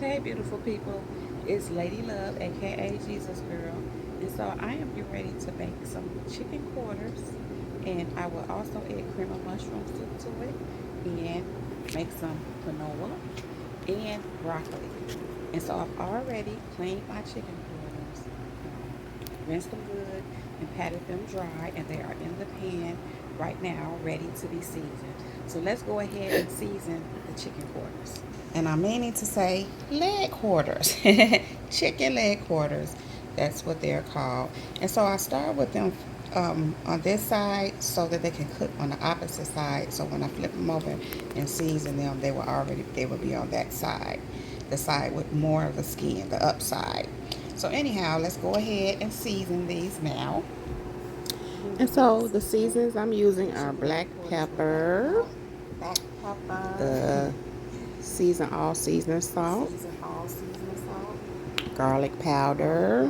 Hey beautiful people, it's Lady Love aka Jesus Girl, and so I am getting ready to make some chicken quarters, and I will also add cream of mushroom soup to it and make some quinoa and broccoli. And so I've already cleaned my chicken quarters, rinsed them good, and patted them dry, and they are in the pan right now ready to be seasoned. So let's go ahead and season the chicken quarters. And I'm meaning to say leg quarters, chicken leg quarters. That's what they're called. And so I start with them on this side so that they can cook on the opposite side. So when I flip them over and season them, they will be on that side, the side with more of the skin, the upside. So anyhow, let's go ahead and season these now. And so the seasons I'm using are black pepper, the all seasoning salt, garlic powder,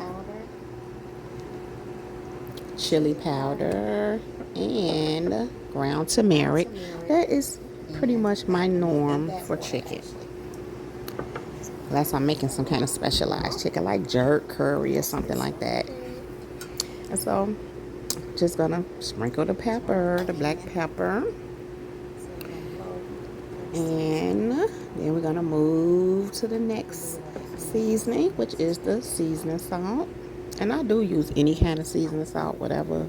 chili powder, and ground turmeric. That is pretty much my norm for chicken. Unless I'm making some kind of specialized chicken like jerk curry or something like that. And so just gonna sprinkle the pepper, the black pepper. And then we're gonna move to the next seasoning, which is the seasoning salt. And I do use any kind of seasoning salt, whatever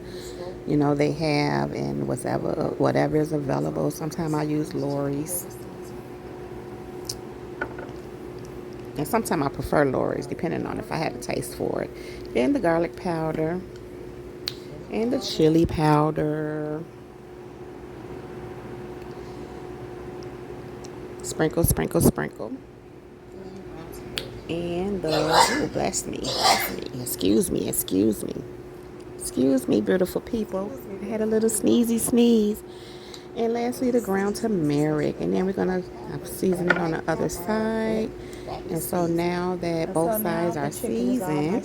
they have, and whatever is available. Sometimes I use Lori's, and sometimes I prefer Lori's, depending on if I have a taste for it. Then the garlic powder and the chili powder. Sprinkle, sprinkle, sprinkle. And bless me. Excuse me, beautiful people. I had a little sneezy sneeze. And lastly, the ground turmeric. And then we're going to season it on the other side. And so now that both sides are seasoned,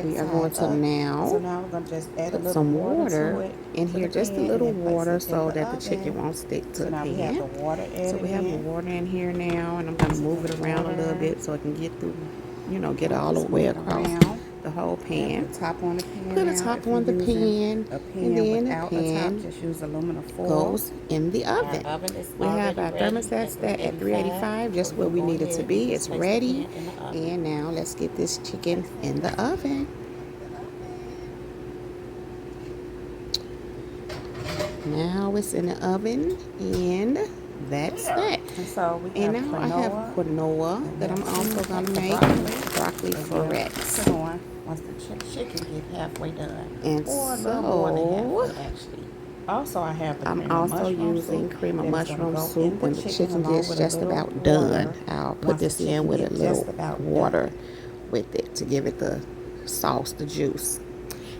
we are going to now put some water in here, just a little water so that the chicken won't stick to the pan. So we have the water in here now, and I'm going to move it around a little bit so it can get through, get all the way across the whole pan. Put a top on the pan, and then the pan just use aluminum foil. Goes in the oven. We have our thermostat set at 385, just where we need it to be. It's ready, and now let's get this chicken in the oven. Now it's in the oven, and that's that. And now I have quinoa that I'm also going to make broccoli florets. Once the chicken get halfway done. And so, I'm also using cream of mushroom soup when the chicken gets just about done. I'll put this in with a little water with it to give it the sauce, the juice.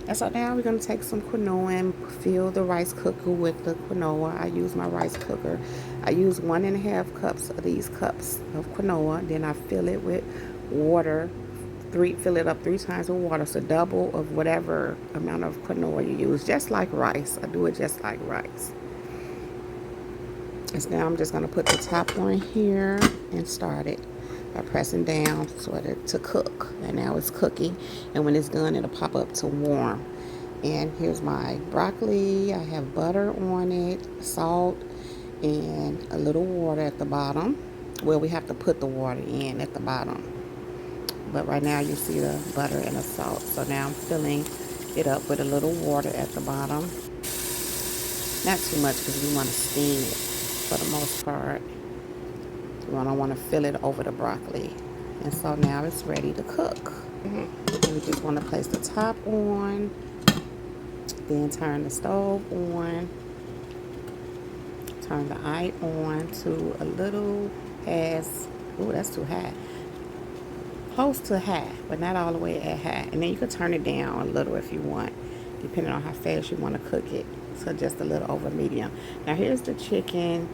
And so now we're going to take some quinoa and fill the rice cooker with the quinoa. I use my rice cooker. I use 1.5 cups of these cups of quinoa. Then I fill it with water. Fill it up 3 times with water. So double of whatever amount of quinoa you use. Just like rice. I do it just like rice. And so now I'm just going to put the top on here and start it by pressing down to cook. And now it's cooking, and when it's done, it'll pop up to warm. And here's my broccoli. I have butter on it, salt, and a little water at the bottom. Well, we have to put the water in at the bottom, but right now you see the butter and the salt. So now I'm filling it up with a little water at the bottom. Not too much, because we want to steam it for the most part. I want to fill it over the broccoli. And so now it's ready to cook. We just want to place the top on, then turn the stove on, turn the eye on to a little past, that's too high, close to high, but not all the way at high. And then you can turn it down a little if you want, depending on how fast you want to cook it. So just a little over medium. Now here's the chicken,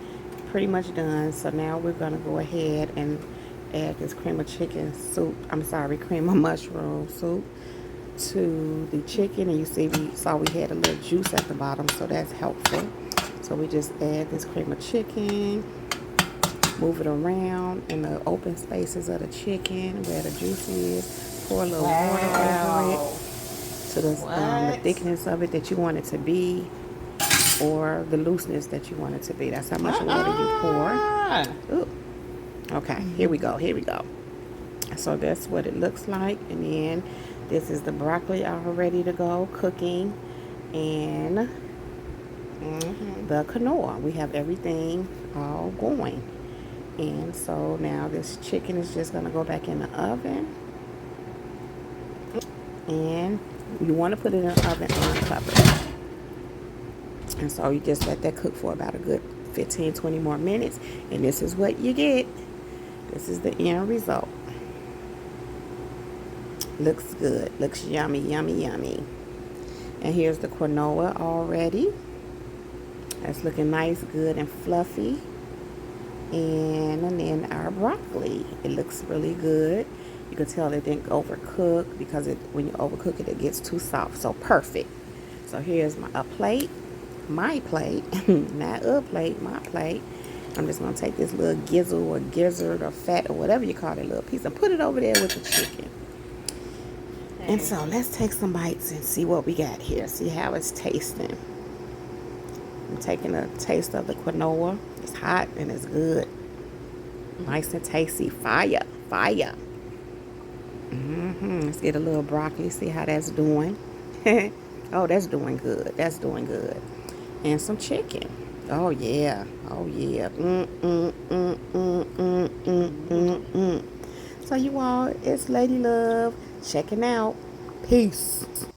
pretty much done. So now we're going to go ahead and add this cream of mushroom soup to the chicken. And you see we had a little juice at the bottom, so that's helpful. So we just add this cream of chicken, move it around in the open spaces of the chicken where the juice is. Pour a little water over it to the thickness of it that you want it to be, or the looseness that you want it to be. That's how much water you pour. Ooh. Okay, here we go. Here we go. So that's what it looks like. And then this is the broccoli all ready to go, cooking. And the quinoa. We have everything all going. And so now this chicken is just going to go back in the oven. And you want to put it in the oven uncovered. And so you just let that cook for about a good 15-20 more minutes. And this is what you get. This is the end result. Looks good. Looks yummy, yummy, yummy. And here's the quinoa already. That's looking nice, good, and fluffy. And then our broccoli. It looks really good. You can tell it didn't overcook because when you overcook it, it gets too soft. So perfect. So here's my plate. My plate. Not a plate, my plate. I'm just going to take this little gizzle or gizzard or fat or whatever you call it, little piece, and put it over there with the chicken. And so let's take some bites and see what we got here. See how it's tasting. I'm taking a taste of the quinoa. It's hot and it's good. Nice and tasty. Fire. Fire. Let's get a little broccoli. See how that's doing. Oh, that's doing good. That's doing good. And some chicken. Oh, yeah. Oh, yeah. So you all, it's Lady Love checking out. Peace.